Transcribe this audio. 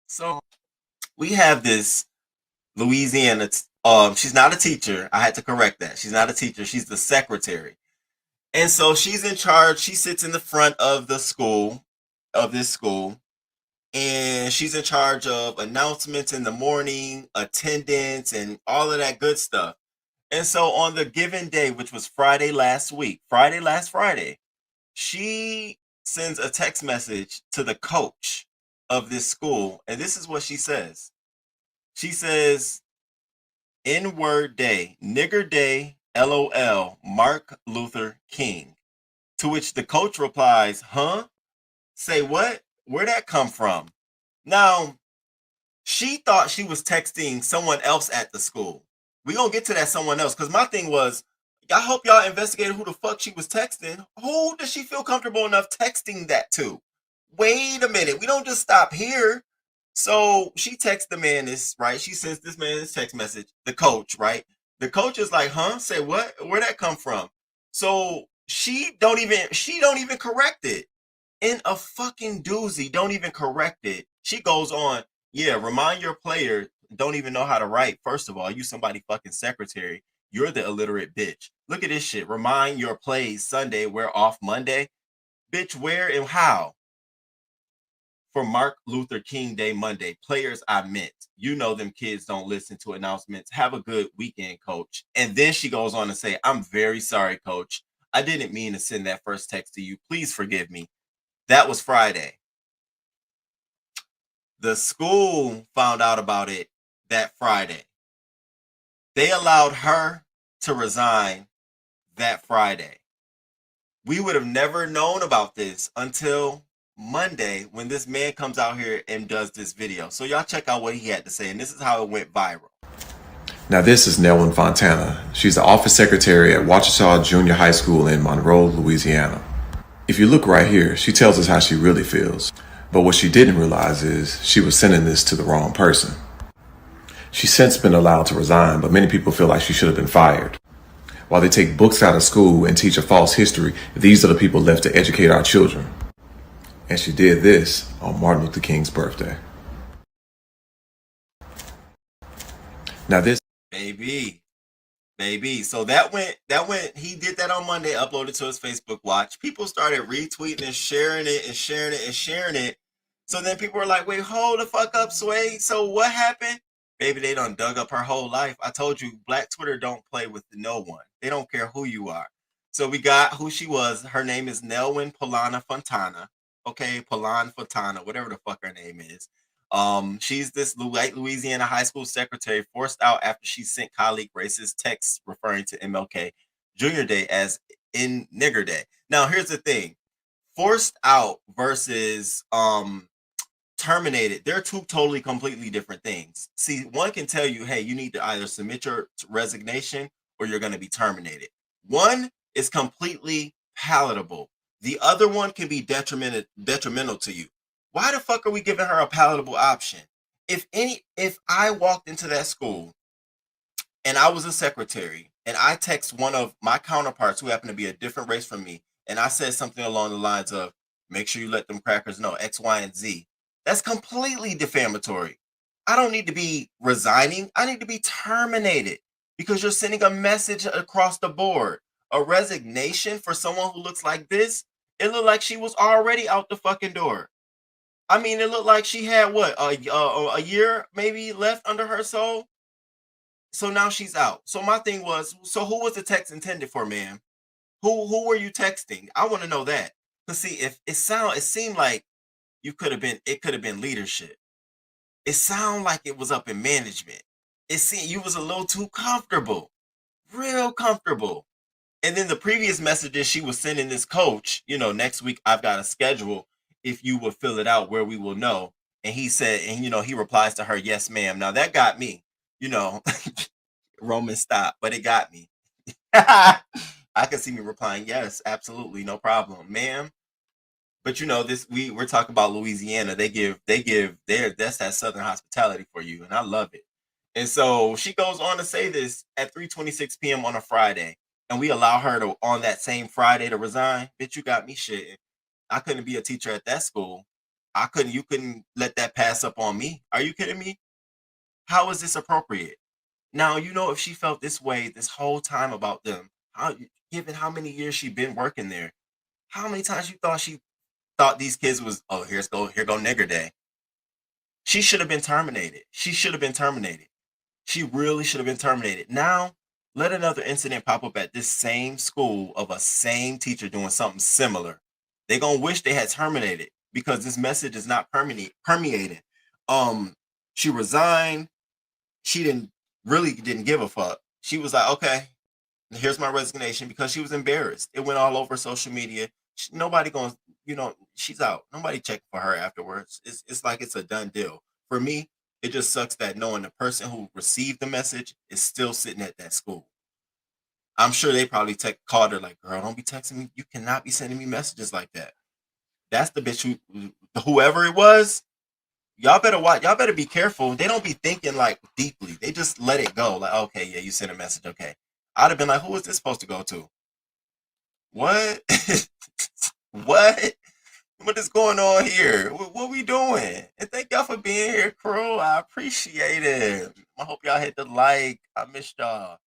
So we have this Louisiana. She's not a teacher. I had to correct that. She's not a teacher. She's the secretary, and so she's in charge. She sits in the front of the school, of this school, and she's in charge of announcements in the morning, attendance, and all of that good stuff. And so on the given day, which was Friday last week, last Friday, she sends a text message to the coach of this school, and this is what she says. She says, N word day, nigger day, LOL, Mark Luther King. To which the coach replies, huh? Say what? Where'd that come from? Now, she thought she was texting someone else at the school. We gonna get to that someone else, because my thing was, I hope y'all investigated who the fuck she was texting. Who does she feel comfortable enough texting that to? Wait a minute, we don't just stop here. So she texts the man this, right? She sends this man this text message, the coach, right? The coach is like, huh? Say what? Where'd that come from? So she don't even correct it. In a fucking doozy, don't even correct it. She goes on, yeah, remind your player, don't even know how to write. First of all, you somebody fucking secretary. You're the illiterate bitch. Look at this shit. Remind your plays Sunday, we're off Monday. Bitch, where and how? For Mark Luther King Day Monday, players I meant. You know them kids don't listen to announcements. Have a good weekend, coach. And then she goes on to say, I'm very sorry, coach. I didn't mean to send that first text to you. Please forgive me. That was Friday. The school found out about it that Friday. They allowed her to resign that Friday. We would have never known about this until Monday when this man comes out here and does this video. So y'all check out what he had to say, and this is how it went viral. Now this is Nelwyn Fontana. She's the office secretary at Ouachita Junior High School in Monroe, Louisiana. If you look right here, she tells us how she really feels. But what she didn't realize is she was sending this to the wrong person. She's since been allowed to resign, but many people feel like she should have been fired. While they take books out of school and teach a false history, these are the people left to educate our children. And she did this on Martin Luther King's birthday. Now this Baby. So he did that on Monday, uploaded to his Facebook watch. People started retweeting and sharing it and sharing it and sharing it. So then people were like, wait, hold the fuck up, Sway. So what happened? Baby, they done dug up her whole life. I told you, Black Twitter don't play with no one. They don't care who you are. So we got who she was. Her name is Nelwyn Polana Fontana. Okay, Polan Fontana, whatever the fuck her name is. She's this Louisiana High School Secretary forced out after she sent colleague racist texts referring to MLK Junior Day as in nigger day. Now, here's the thing. Forced out versus terminated, they're two totally completely different things. See, one can tell you, hey, you need to either submit your resignation or you're going to be terminated. One is completely palatable. The other one can be detrimental to you. Why the fuck are we giving her a palatable option? If I walked into that school and I was a secretary and I text one of my counterparts who happen to be a different race from me, and I said something along the lines of, make sure you let them crackers know X, Y, and Z. That's completely defamatory. I don't need to be resigning. I need to be terminated because you're sending a message across the board. A resignation for someone who looks like this, it looked like she was already out the fucking door. I mean, it looked like she had what, a year maybe left under her soul. So now she's out. So my thing was, so who was the text intended for, man? Who were you texting? I want to know that. Cause see, if it seemed like it could have been leadership. It sounded like it was up in management. It seemed you was a little too comfortable, real comfortable. And then the previous messages she was sending this coach, next week I've got a schedule. If you would fill it out where we will know. And he said, and he replies to her, yes, ma'am. Now that got me, Roman stop, but it got me. I could see me replying, yes, absolutely, no problem, ma'am. But we're talking about Louisiana. That's that Southern hospitality for you, and I love it. And so she goes on to say this at 3:26 p.m. on a Friday, and we allow her to on that same Friday to resign. Bitch, you got me shitting. I couldn't be a teacher at that school. You couldn't let that pass up on me. Are you kidding me? How is this appropriate? Now, if she felt this way this whole time about them, given how many years she been working there, how many times she thought these kids was, oh, here go nigger day. She should have been terminated. She should have been terminated. She really should have been terminated. Now, let another incident pop up at this same school of a same teacher doing something similar. They're gonna wish they had terminated because this message is not permeating. She resigned. She didn't give a fuck. She was like, okay, here's my resignation because she was embarrassed. It went all over social media. Nobody going, she's out. Nobody checked for her afterwards. It's like it's a done deal. For me, it just sucks that knowing the person who received the message is still sitting at that school. I'm sure they probably called her like, girl, don't be texting me. You cannot be sending me messages like that. That's the bitch whoever it was. Y'all better watch. Y'all better be careful. They don't be thinking like deeply. They just let it go. Like, okay, yeah, you sent a message. Okay, I'd have been like, who is this supposed to go to? What? What? What is going on here? What we doing? And thank y'all for being here, crew. I appreciate it. I hope y'all hit the like. I missed y'all.